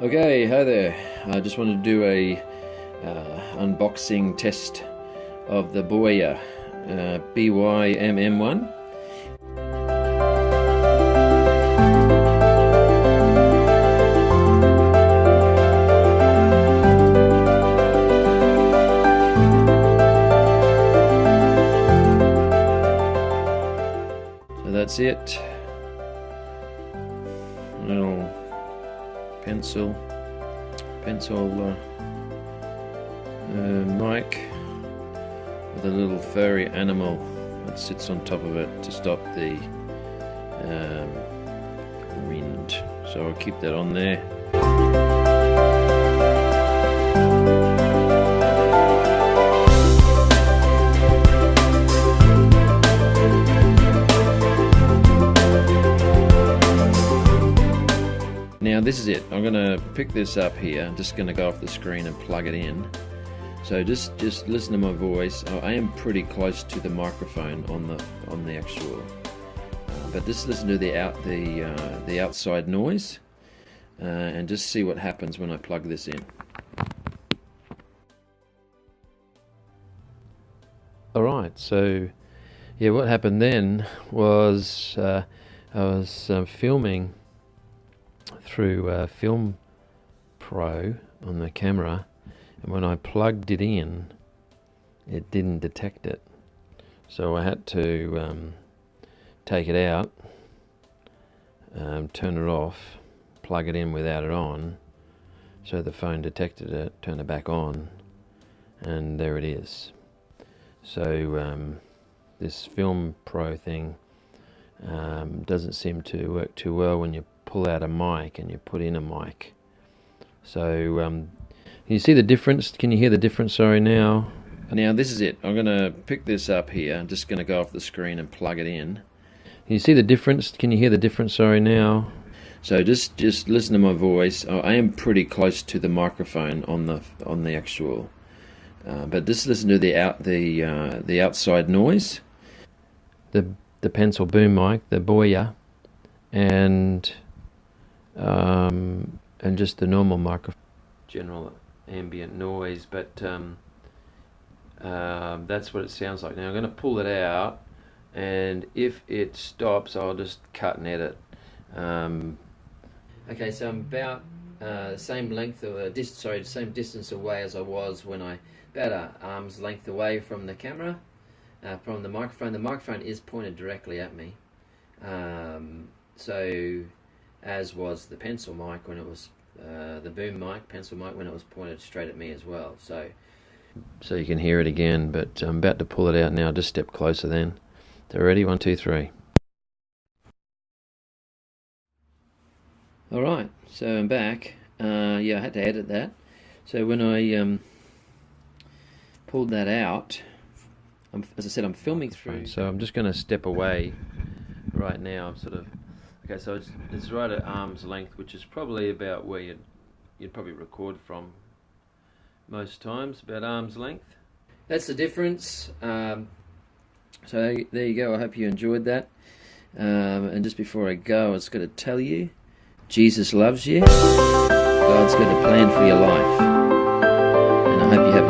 Okay, hi there. I just wanted to do a unboxing test of the BOYA BY-MM1. So that's it. Little pencil mic with a little furry animal that sits on top of it to stop the wind. So I'll keep that on there. Now this is it. I'm going to pick this up here. I'm just going to go off the screen and plug it in. So just listen to my voice. I am pretty close to the microphone on the actual, but just listen to the outside noise, and just see what happens when I plug this in. All right. So yeah, what happened then was I was filming through Film Pro on the camera, and when I plugged it in, it didn't detect it. So I had to take it out, turn it off, plug it in without it on, so the phone detected it, turn it back on, and there it is. So this Film Pro thing doesn't seem to work too well when you pull out a mic and you put in a mic. So can you see the difference? Can you hear the difference? Sorry, now this is it. I'm going to pick this up here. I'm just going to go off the screen and plug it in. Can you see the difference? Can you hear the difference? Sorry, now. So just listen to my voice. I am pretty close to the microphone on the actual, but just listen to the outside noise. The pencil boom mic, the BOYA, and just the normal microphone, general ambient noise, but that's what it sounds like. Now I'm going to pull it out, and if it stops, I'll just cut and edit. Okay, so I'm about the same length of same distance away as I was when about an arm's length away from the camera, from the microphone. The microphone is pointed directly at me, so as was the pencil mic when it was the boom mic, pencil mic, when it was pointed straight at me as well. So you can hear it again, but I'm about to pull it out now. Just step closer then. So ready? 1, 2, 3. All right. So I'm back. Yeah, I had to edit that. So when I pulled that out, as I said, I'm filming through. So I'm just going to step away right now. I'm sort of. Okay, so it's right at arm's length, which is probably about where you'd probably record from most times, about arm's length. That's the difference. So there you go. I hope you enjoyed that. And just before I go, I was going to tell you, Jesus loves you. God's got a plan for your life, and I hope you have